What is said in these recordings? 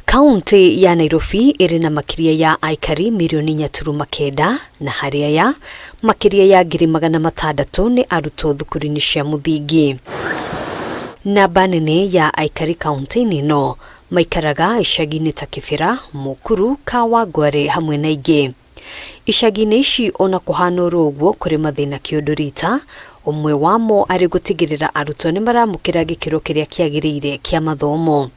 Kaunti ya Nairobi iri na makiria ya aikari milioni nyaturuma kenda na haria ya makiria ya 600,000 ni arutwo thukuru-ini cia muthingi. Namba nene ya aikari kaunti-ini no maikaraga icagi-ini ta Kibera, Mukuru, Kawangware hamwe na ingi. Icagi-ini ici ona kuhana uguo kuri mathina kiundurita, umwe wamo ari gutigirira arutwo ni maramukira gikiro kiria kiagirire kia mathomo.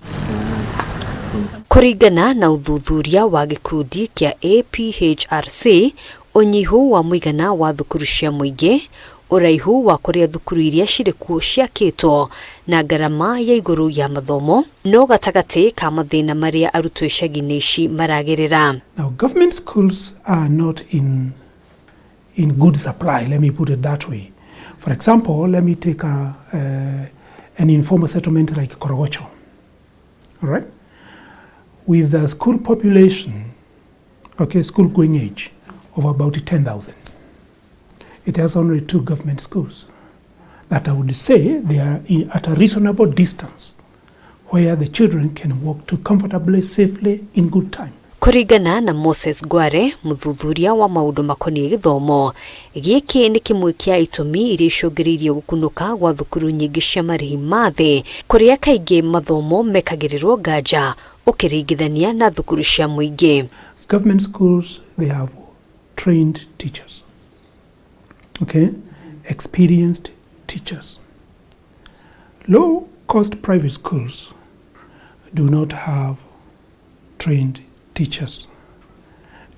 Kuringana na uthuthuria wa gikundi kia APHRC, unyihu wa muigana wa thukuru cia muingi, uraihu wa kuria thukuru iria ciri kuo ciakitwo na ngarama ya iguru ya mathomo no gatagati ka mathina maria arutwo icagi-ini ici maragerera. Now, government schools are not in good supply, let me put it that way. For example, let me take an informal settlement like Korogocho, all right? With a school population, school going age of about 10,000. It has only 2 government schools that I would say they are at a reasonable distance where the children can walk to comfortably, safely, in good time. Kuringana na Moses Gware, muthuthuria wa maundu makoniĩ githomo, gĩkĩ nĩ kĩmwe kĩa itũmi iria icũngĩrĩirie gũkunũka gwa thukuru nyingĩ cia marĩhi ma thĩ, kũrĩa kaingĩ mathomo mekagĩrĩrwo nganja ũkĩringithania na thukuru cia mũingĩ. Government schools, they have trained teachers, experienced teachers. Low-cost private schools do not have trained teachers,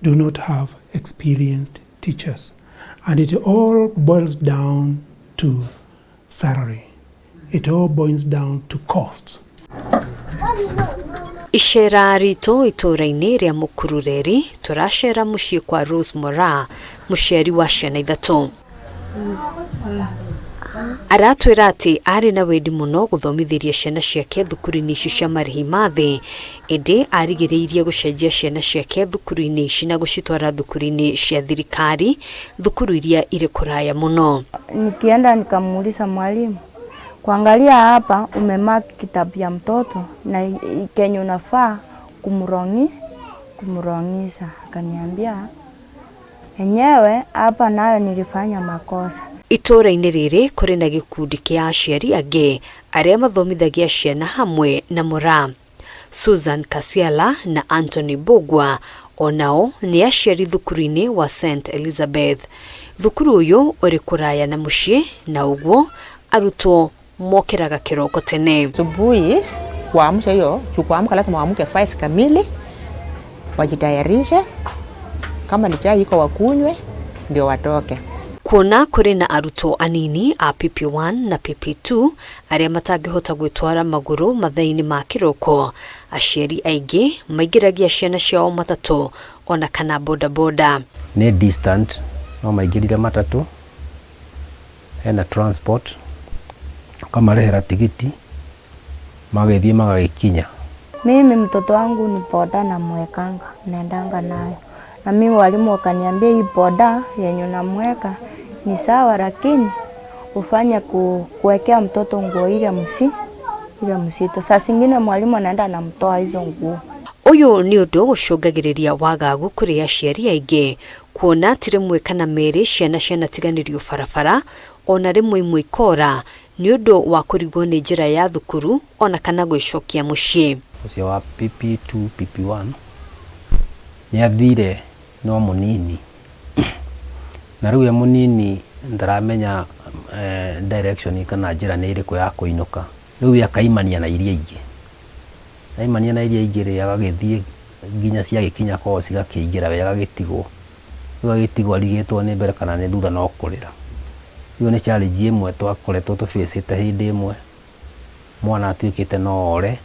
do not have experienced teachers, and it all boils down to salary. It all boils down to costs. Icera rito itura-ini ria Mukuru-reri turacera mucii kwa Rose Mora, muciari wa ciana 3. Aratwira ati ari na wendi muno guthomithiria ciana ciake thukuru-ini ici cia marĩhi ma thĩ, indi arigiriirie gucenjia ciana ciake thukuru-ini ici na gucitwara thukuru-ini cia thirikari, thukuru iria iri kuraya muno. Nikienda nikamuuliza mwalimu, kuangalia hapa umemark kitabu ya mtoto na Kenya unafaa kumrongisha. Akaniambia enyewe hapa nayo nilifanya makosa. Itura-ini riri kuri na gikundi kia aciari angi aria mathomithagia ciana hamwe na Mora. Susan Kasiala na Anthony Bogwa onao ni aciari thukuru-ini wa St Elizabeth. Thukuru uyu uri kuraya na mucii na uguo arutwo mokiraga kiroko tene. Asubuhi kuamsha hiyo, kuamka lazima waamke 5 kamili, wajitayarishe, kama ni chai iko wakunywe ndio watoke. Kuona kuri na arutwo anini a PP1 na PP2 aria matangihota gwitwara maguru mathaini ma kiroko, aciari aingi maigiragia ciana ciao matatu ona kana bodaboda. Ni distant no maigirire matatu ena transport kama rehera tigiti magethie magakinya. Mimi mtoto wangu ni boda na mwekanga naendanga nayo, na mimi walimu wakaniambia hii boda yenye namweka ni sawa, lakini ufanye kuwekea mtoto nguo ile msito. Saa zingine mwalimu anaenda anamtoa hizo nguo. Uyu ni undu gucungagiriria wagagu kuri aciari aingi, kuona ati rimwe kana meri ciana tiganirio barabara ona rimwe imwe ikora ni undu wa kurigwo ni njira ya thukuru ona kana gwicokia mucii. Ucio wa PP2 PP1 ni athire no munini na riu munini ndaramenya direction kana njira ni iriku ya kuinuka. Riu akaimania na iria ingi, aimania na iria ingi ri agagithie nginya cia gikinya ko cigakiingira wega gitigwo. Riu agitigwo arigitwo ni mbere kana ni thutha no kurira. Riu ni challenge imwe twakoretwo tufacite hindi imwe, mwana atuikite no ore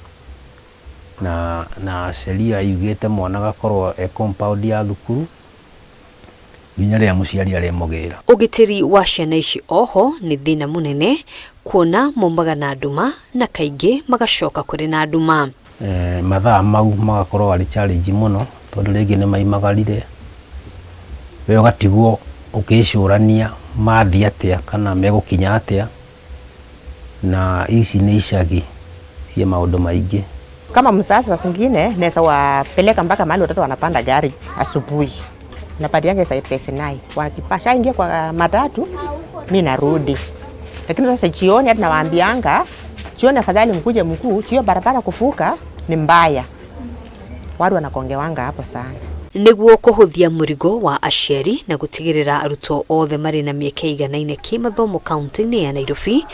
na sheria yugite mwana gakorwo compound ya thukuru nginya ria muciari ari mugira. Ugitiri wa ciana ici oho ni thina munene, kuona mombaga na nduma na kaingi magacoka kuri na nduma. Mathaa mau magakorwo ari challenge muno tondu ringi ni maimagarire we ugatigwo ukicurania mathi atia kana megukinya atia, na ici ni icagi cia maundu maingi. Kama msasa zingine naweza wapeleka mpaka mahali watoto wanapanda gari asubuhi. Napatianga saa 9 wakipasha ingia kwa matatu mimi narudi. Lakini sasa jioni hata nawaambianga jioni afadhali mkuje mkuu, sio barabara kufuka ni mbaya. Watu wanakongewanga hapo sana. Niguo kuhuthia murigo wa aciari na gutigirira arutwo othe mari na miaka iganaine kimathomo kaunti-ini ya Nairobi,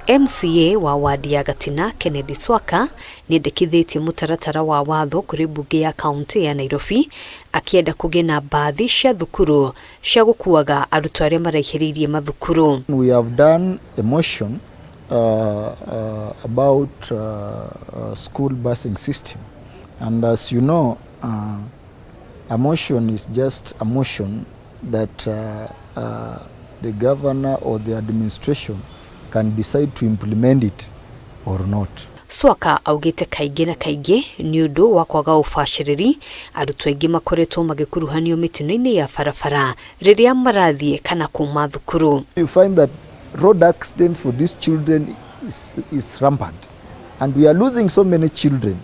MCA wa wadi ya Gatina Kennedy Swaka nindikithitie mutaratara wa watho kuri bunge ya kaunti ya Nairobi akienda kugena baadhi cia thukuru cia gukuaga arutwo aria maraihiririe mathukuru. We have done a motion about school busing system, and as you know, a motion is just a motion that the governor or the administration can decide to implement it or not. Swaka augite kaingi na kaingi ni undu wa kwaga ufashiriri arutwo aingi makoretwo magikuruhanio mitino-ini ya barabara riria marathie kana kuma thukuru. You find that road accidents for these children is rampant, and we are losing so many children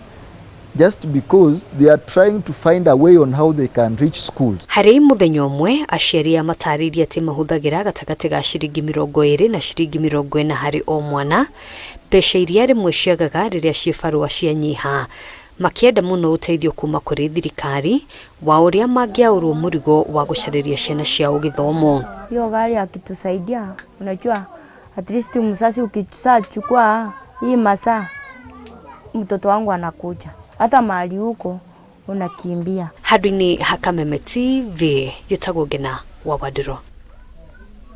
just because they are trying to find a way on how they can reach schools. Hari muthenya umwe aciari matariria ati mahuthagira gatagati ga ciringi 20 na ciringi 40 hari o mwana, mbeca iria rimwe ciagaga riria ciibarua cianyiha, makienda muno uteithio kuma kuri thirikari wa uria mangiaurwo murigo wa gucariria ciana ciao githomo. Hiyo gari akitusaidia, unajua at least msasi ukisachukua hii masaa mtoto wangu anakuja. Hata mahali huko unakimbia. Hadwini ha Kameme TV, Gitagogena wa Wadiro.